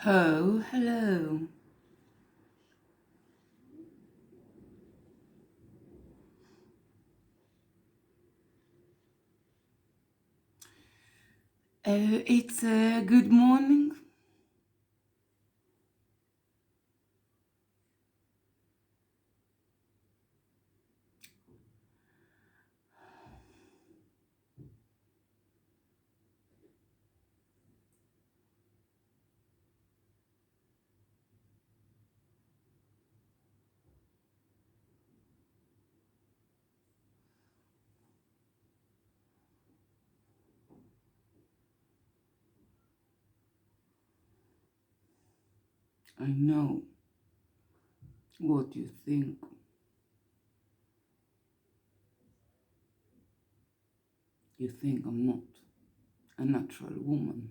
Oh, hello. It's good morning. I know what you think. You think I'm not a natural woman.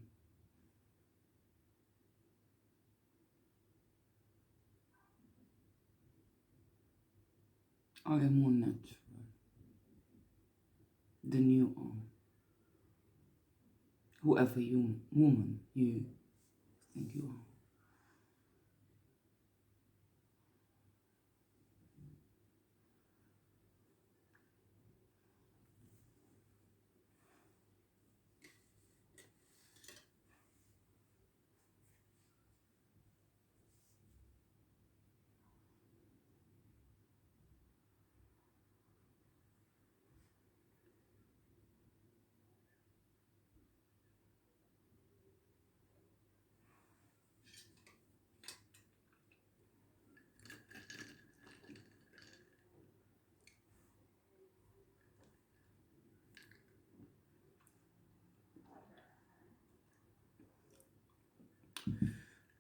I am more natural than you are. Whoever you woman you think you are.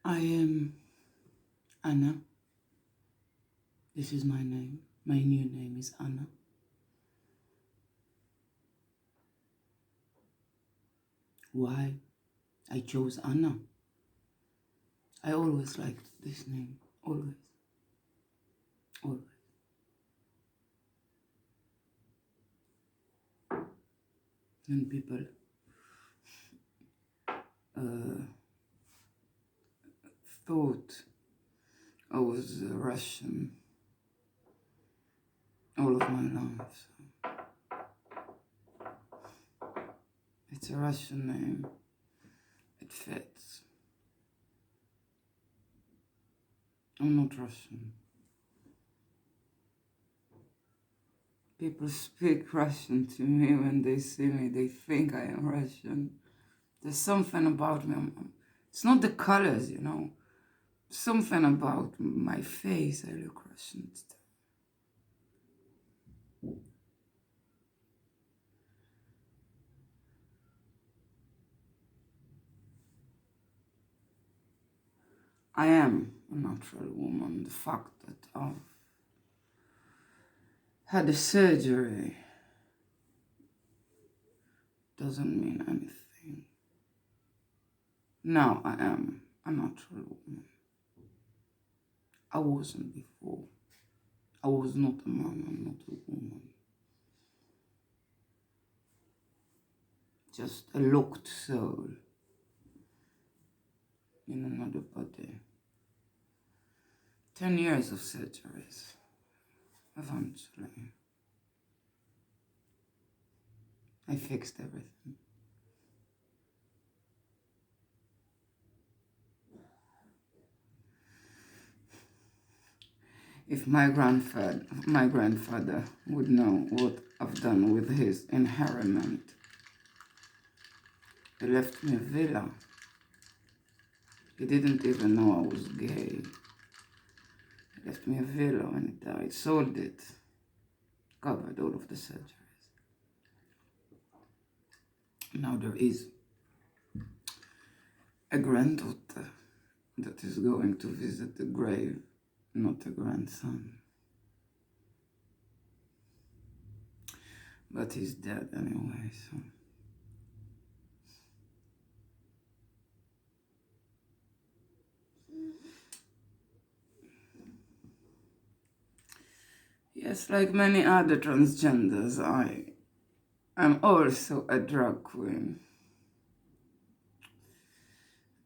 I am Anna. This is my name. My new name is Anna. Why? I chose Anna. I always liked this name. Always. Always. When people uh, thought I was Russian all of my life. It's a Russian name. It fits. I'm not Russian. People speak Russian to me when they see me. They think I am Russian. There's something about me. It's not the colors, you know. Something about my face. I look Russian. I am a natural woman. The fact that I've had a surgery doesn't mean anything. Now I am a natural woman. I wasn't before. I was not a man, I'm not a woman. Just a locked soul in another body. 10 years of surgeries, eventually. I fixed everything. If my grandfather would know what I've done with his inheritment. He left me a villa. He didn't even know I was gay. He left me a villa when he died, sold it, covered all of the surgeries. Now there is a granddaughter that is going to visit the grave, not a grandson. But he's dead anyway, so. Yes, like many other transgenders, I am also a drag queen.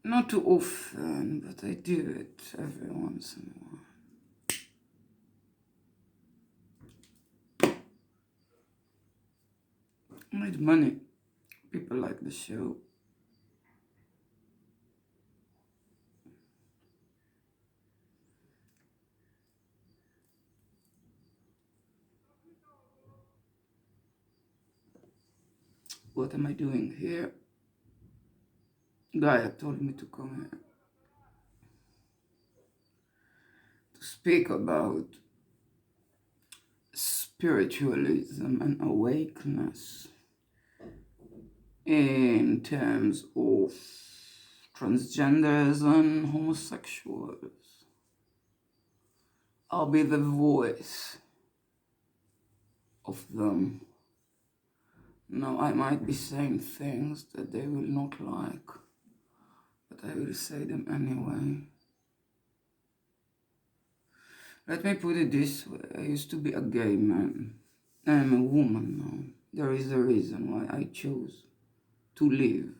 Not too often, but I do it every once in a while. I need money. People like the show. What am I doing here? Gaya told me to come here to speak about spiritualism and awakeness in terms of transgenders and homosexuals. I'll be the voice of them. Now, I might be saying things that they will not like, but I will say them anyway. Let me put it this way. I used to be a gay man. I am a woman now. There is a reason why I chose to leave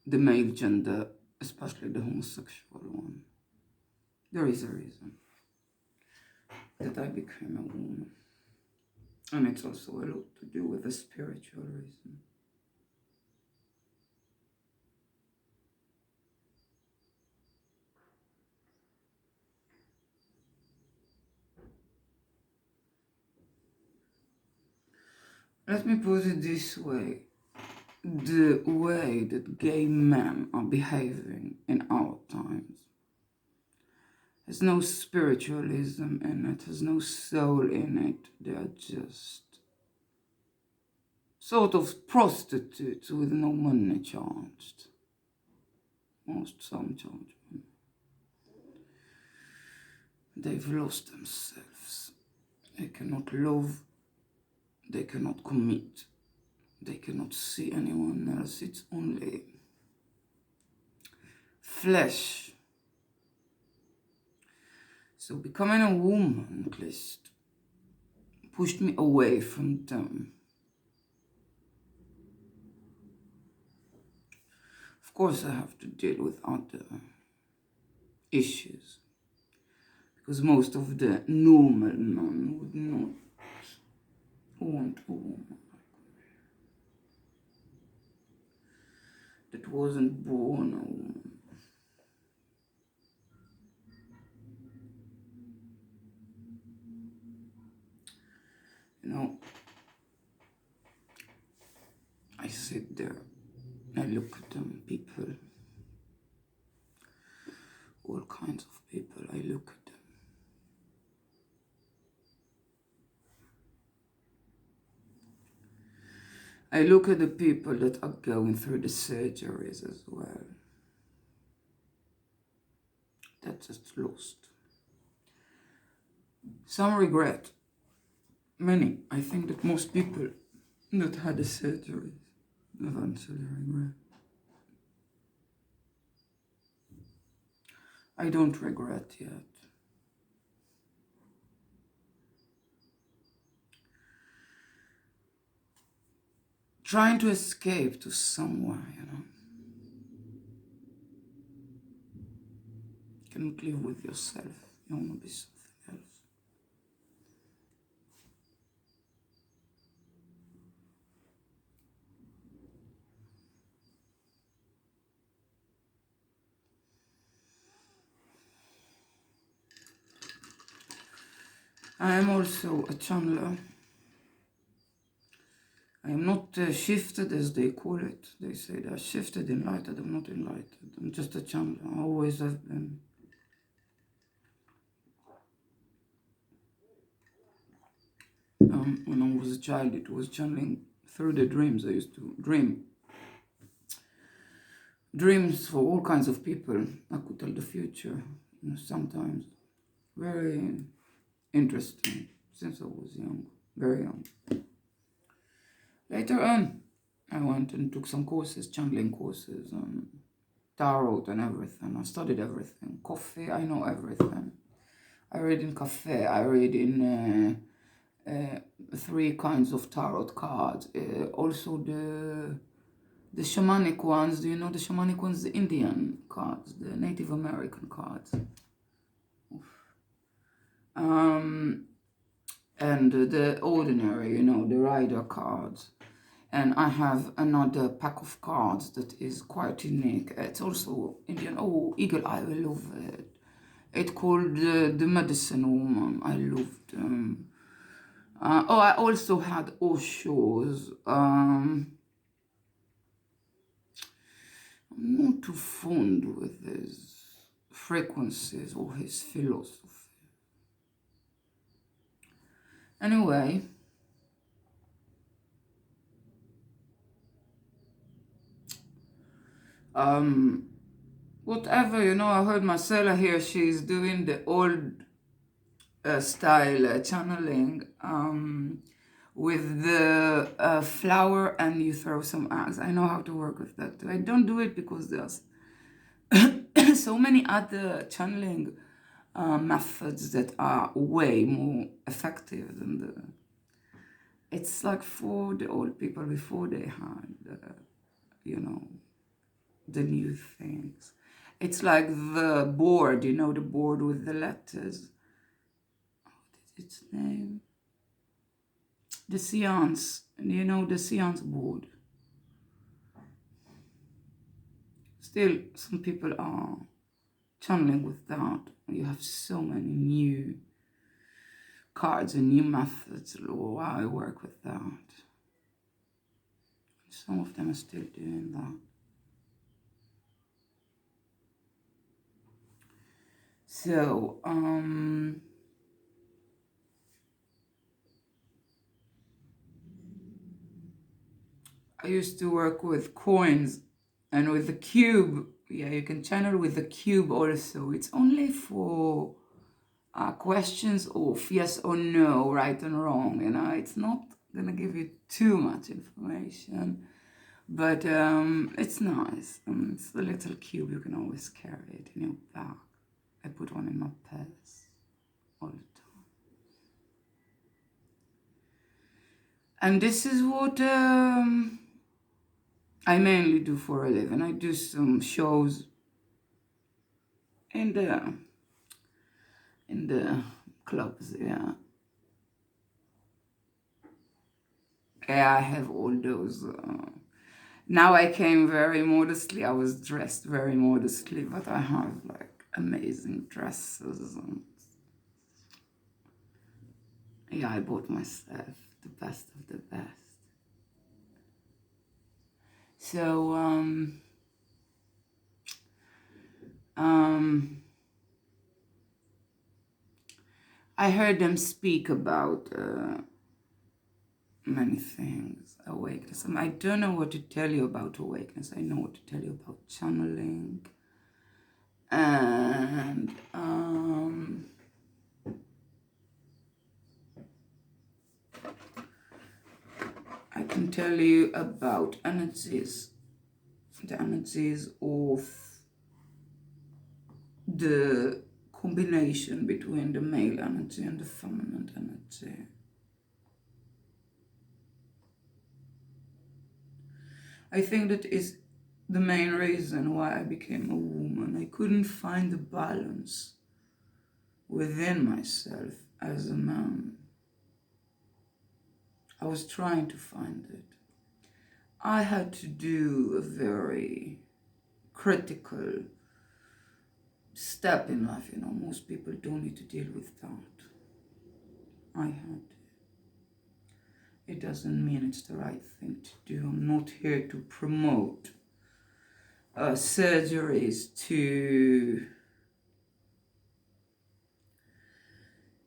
the male gender, especially the homosexual one. There is a reason that I became a woman. And it's also a lot to do with a spiritual reason. Let me put it this way. The way that gay men are behaving in our times has no spiritualism in it, has no soul in it. They are just sort of prostitutes with no money charged. Some charge. They've lost themselves. They cannot love. They cannot commit. They cannot see anyone else. It's only flesh. So becoming a woman at least pushed me away from them. Of course, I have to deal with other issues because most of the normal men would not want a woman that wasn't born a woman. You know, I sit there, I look at them, people, all kinds of people, I look at them. I look at the people that are going through the surgeries as well. That just lost. Some regret. Many. I think that most people that had the surgeries eventually regret. I don't regret yet. Trying to escape to somewhere, you know. You cannot live with yourself. You want to be something else. I am also a channeler. I am not shifted, as they call it. They say they are shifted, enlightened. I'm not enlightened. I'm just a channeler. I always have been. When I was a child, it was channeling through the dreams. I used to dream. Dreams for all kinds of people. I could tell the future, you know, sometimes. Very interesting since I was young, very young. Later on, I went and took some courses, channeling courses, and tarot and everything. I studied everything. Coffee, I know everything. I read in cafe. I read in 3 kinds of tarot cards. Also the The shamanic ones, do you know the shamanic ones? The Indian cards, the Native American cards. And the ordinary, the rider cards. And I have another pack of cards that is quite unique. It's also Indian. Oh, Eagle Eye, I love it. It's called the Medicine Woman. I loved them. I also had Osho's. I'm not too fond with his frequencies or his philosophy. Anyway, whatever, I heard Marcella here, she's doing the old style channeling with the flower and you throw some eggs. I know how to work with that too. I don't do it because there's so many other channeling methods that are way more effective than it's like for the old people before they had, the new things. It's like the board, the board with the letters. What is its name? The seance, the seance board. Still, some people are channeling with that. You have so many new cards and new methods. Oh, I work with that. Some of them are still doing that. So, I used to work with coins and with the cube. Yeah, you can channel with the cube also. It's only for questions of yes or no, right and wrong. It's not gonna give you too much information, but it's nice. It's a little cube. You can always carry it in your bag. I put one in my purse all the time. And this is what I mainly do for a living. I do some shows in the clubs, yeah. Yeah, I have all those. Now I came very modestly. I was dressed very modestly, but I have like amazing dresses. And yeah, I bought myself the best of the best. So, I heard them speak about many things, awakeness. I don't know what to tell you about awakeness. I know what to tell you about channeling. And I can tell you about energies, the energies of the combination between the male energy and the feminine energy. I think that is the main reason why I became a woman. I couldn't find the balance within myself as a man. I was trying to find it. I had to do a very critical step in life, most people don't need to deal with that. I had. It doesn't mean it's the right thing to do. I'm not here to promote surgeries to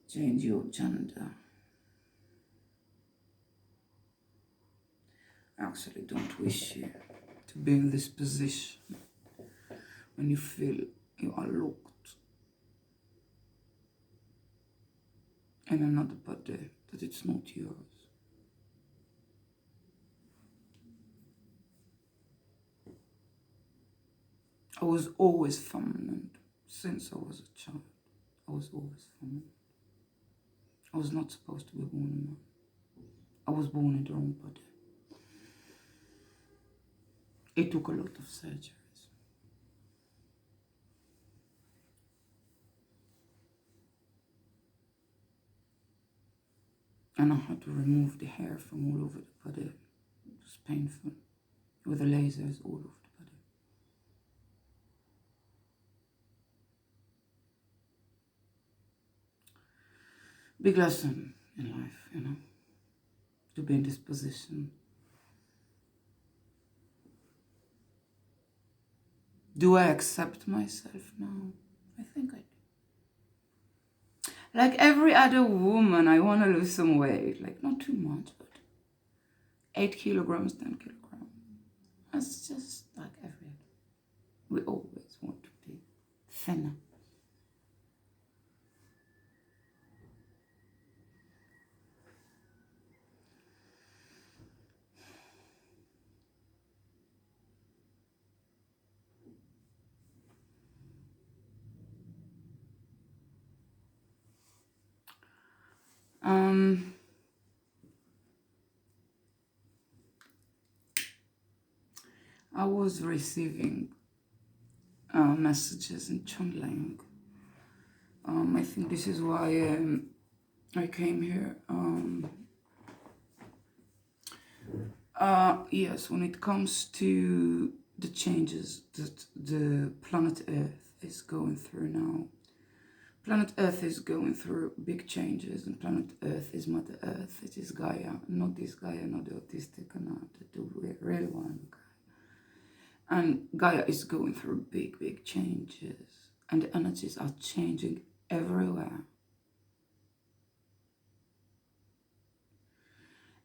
change your gender. I actually don't wish you to be in this position when you feel you are locked in another body, that it's not yours. I was always feminine since I was a child. I was always feminine. I was not supposed to be born a man. I was born in the wrong body. It took a lot of surgeries. And I had to remove the hair from all over the body. It was painful. With the lasers all over the body. Big lesson in life, you know, to be in this position. Do I accept myself now? I think I do. Like every other woman, I want to lose some weight. Like not too much, but 8 kilograms, 10 kilograms. That's just like every other. We always want to be thinner. I was receiving messages in channeling. I think this is why I came here. Yes, when it comes to the changes that the planet Earth is going through now. Planet Earth is going through big changes, and planet Earth is Mother Earth. It is Gaya, not this Gaya, not the autistic, and not the real one. And Gaia is going through big, big changes, and the energies are changing everywhere.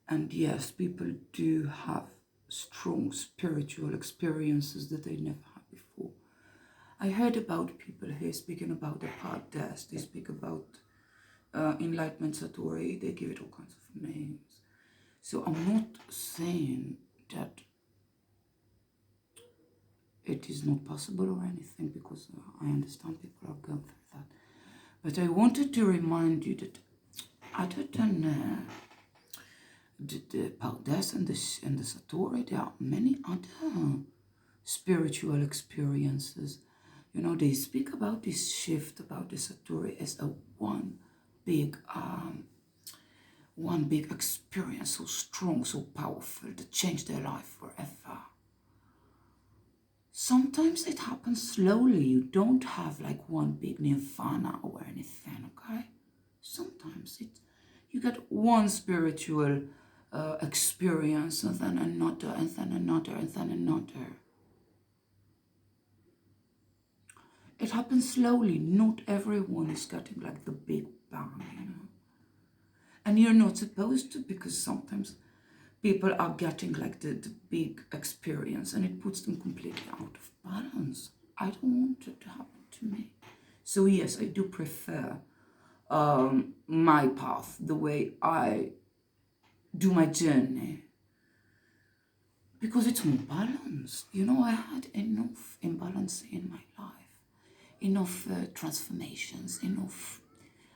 And yes, people do have strong spiritual experiences that they never had before. I heard about people here speaking about the podcast. They speak about Enlightenment Satori. They give it all kinds of names. So I'm not saying that it is not possible or anything, because I understand people are going through that. But I wanted to remind you that other than the Paudas and the Satori, there are many other spiritual experiences. You know, they speak about this shift, about the Satori as a one big experience, so strong, so powerful, that changed their life forever. Sometimes it happens slowly. You don't have like one big nirvana or anything, okay? Sometimes you get one spiritual experience, and then another, and then another, and then another. It happens slowly. Not everyone is getting like the big bang, you know. And you're not supposed to, because sometimes people are getting like the big experience and it puts them completely out of balance. I don't want it to happen to me. So yes, I do prefer my path, the way I do my journey, because it's more balanced. You know, I had enough imbalance in my life, enough transformations, enough.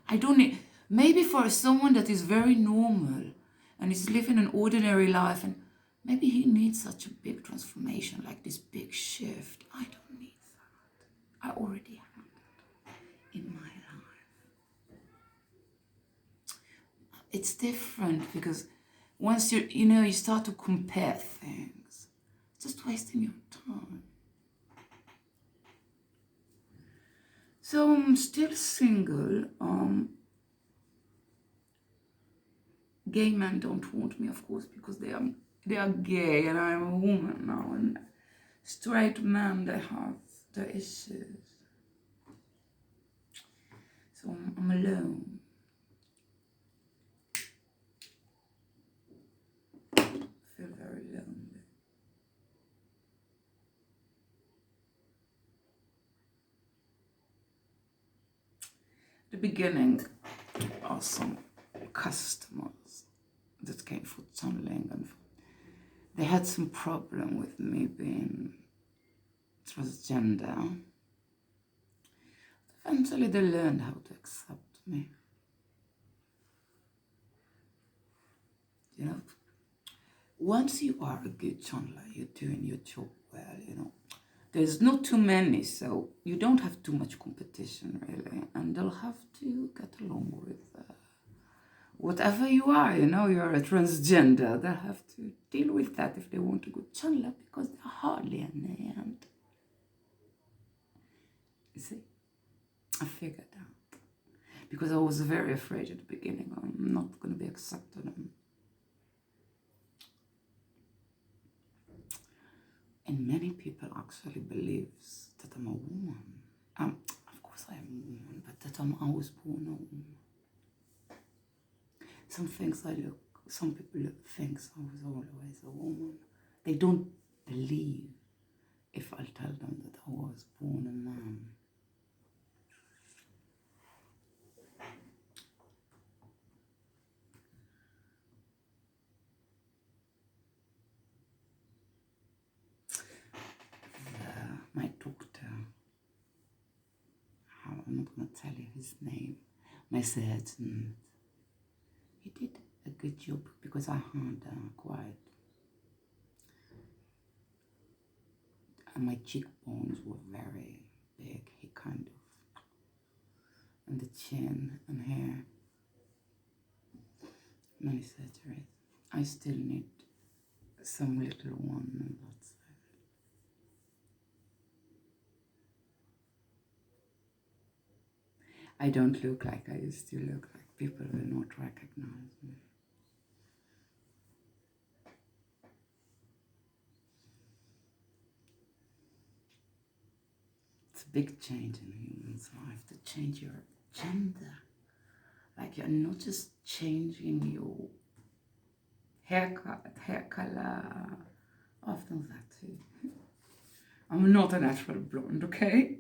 I don't need, maybe for someone that is very normal and is living an ordinary life, and maybe he needs such a big transformation, like this big shift. I don't need that. I already have it in my life. It's different because once you start to compare things, just wasting your time. So I'm still single. Gay men don't want me, of course, because they are gay and I'm a woman now. And straight men, they have their issues. So I'm alone. I feel very lonely. At the beginning are some customers that came for tunneling, and they had some problem with me being transgender. Eventually they learned how to accept me. You know, once you are a good channeler, you're doing your job well, you know, there's not too many, so you don't have too much competition, really, and they'll have to get along with whatever you are, you know, you're a transgender, they'll have to deal with that if they want a good chandler, because they're hardly any, and you see, I figured out, because I was very afraid at the beginning, I'm not going to be accepted, and many people actually believes that I'm a woman. Of course I am a woman, but that I was born a woman. Some people think I was always a woman. They don't believe if I tell them that I was born a man. My doctor, I'm not going to tell you his name, my surgeon, he did a good job because I had quite, and my cheekbones were very big, he kind of, and the chin and hair, many surgeries. I still need some little one, and that's it. I don't look like I used to look like. People will not recognize me. It's a big change in a human's life to change your gender. Like, you're not just changing your haircut, hair color. I've done that too. I'm not a natural blonde, okay?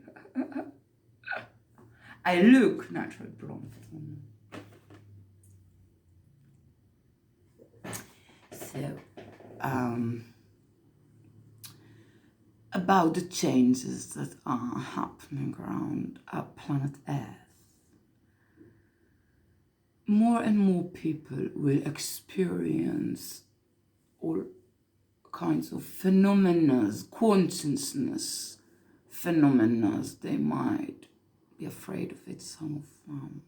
I look natural blonde. So, about the changes that are happening around our planet Earth, more and more people will experience all kinds of phenomena, consciousness phenomena. They might be afraid of it. Some of them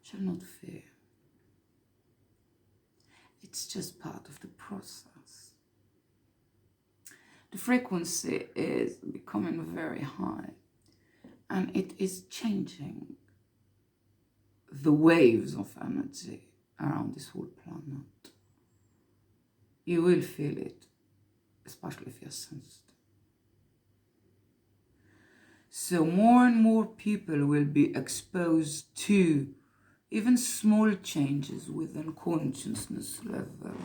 shall not fear. It's just part of the process. The frequency is becoming very high, and it is changing the waves of energy around this whole planet. You will feel it, especially if you're sensitive. So more and more people will be exposed to even small changes within consciousness level.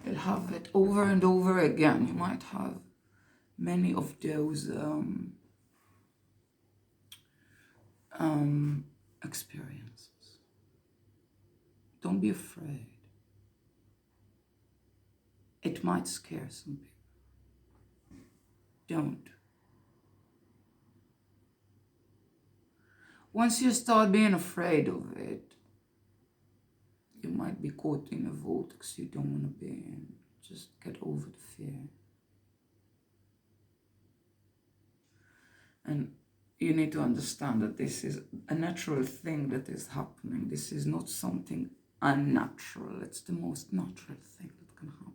You'll have it over and over again. You might have many of those experiences. Don't be afraid. It might scare some people. Don't. Once you start being afraid of it, you might be caught in a vortex you don't want to be in. Just get over the fear. And you need to understand that this is a natural thing that is happening. This is not something unnatural. It's the most natural thing that can happen.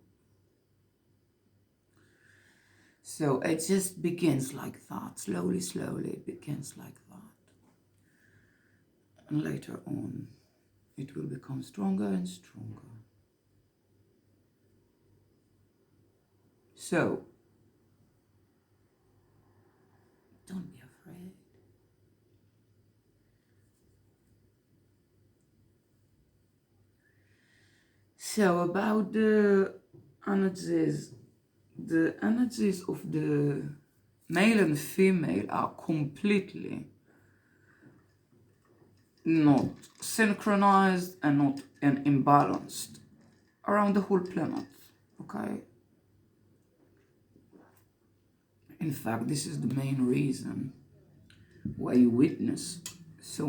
So it just begins like that. Slowly, slowly, it begins like that. And later on, it will become stronger and stronger. So, don't be afraid. So about the energies of the male and female are completely not synchronized and not imbalanced around the whole planet, okay? In fact, this is the main reason why you witness so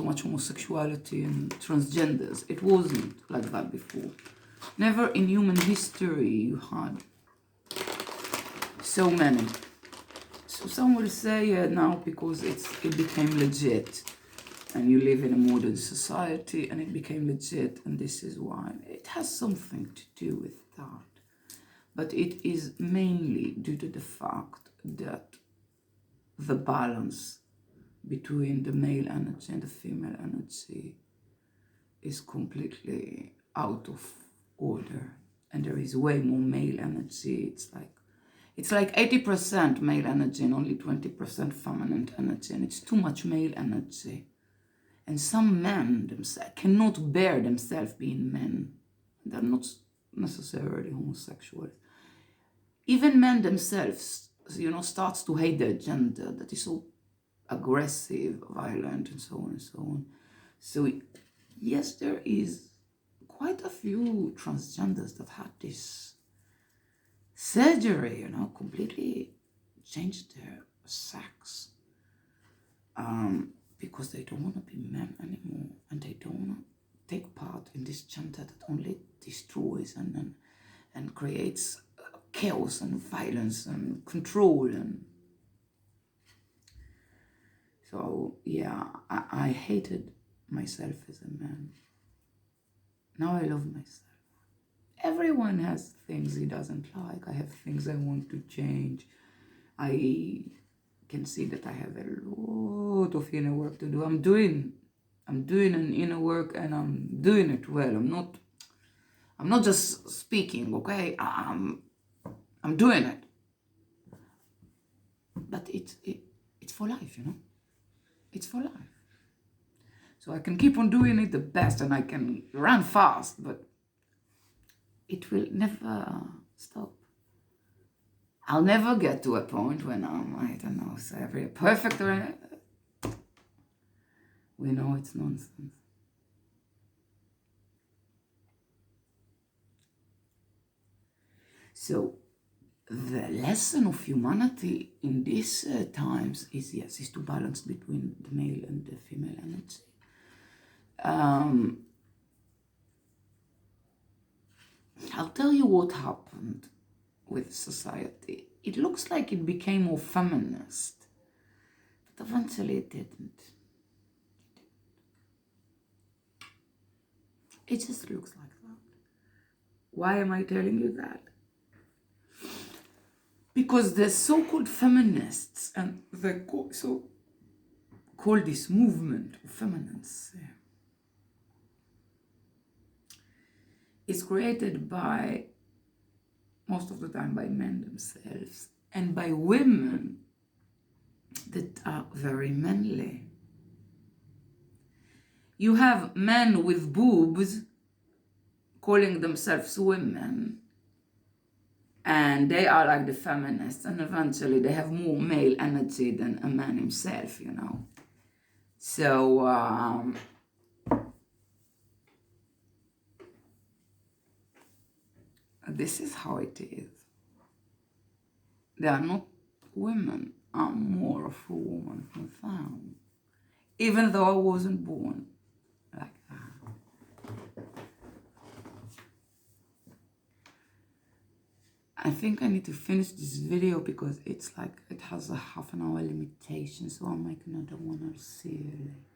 much homosexuality and transgenders. It wasn't like that before. Never in human history you had so many. So some will say now because it became legit and you live in a modern society and it became legit and this is why. It has something to do with that. But it is mainly due to the fact that the balance between the male energy and the female energy is completely out of order. And there is way more male energy. It's like 80% male energy and only 20% feminine energy. And it's too much male energy. And some men themselves cannot bear themselves being men. They're not necessarily homosexual. Even men themselves, starts to hate their gender, that is so aggressive, violent, and so on and so on. So yes, there is quite a few transgenders that had this surgery, completely changed their sex. Because they don't want to be men anymore, and they don't want to take part in this gender that only destroys and creates chaos and violence and control. And so yeah, I hated myself as a man. Now I love myself. Everyone has things he doesn't like. I have things I want to change. I can see that I have a lot of inner work to do. I'm doing an inner work and I'm doing it well. I'm not just speaking, okay? I'm doing it. But it's for life, It's for life. So I can keep on doing it the best and I can run fast, but it will never stop. I'll never get to a point when I don't know, say very perfect or we know it's nonsense. So the lesson of humanity in these times is to balance between the male and the female energy. I'll tell you what happened with society. It looks like it became more feminist, but eventually it didn't. It just looks like that. Why am I telling you that? Because the so-called feminists and the so-called this movement of feminists is created by, most of the time, by men themselves and by women that are very manly. You have men with boobs calling themselves women, and they are like the feminists, and eventually they have more male energy than a man himself, So, this is how it is. They are not women. I'm more of a woman from them. Even though I wasn't born like that. I think I need to finish this video because it's like, it has a half an hour limitation, so I'll make another one. I'll see you later.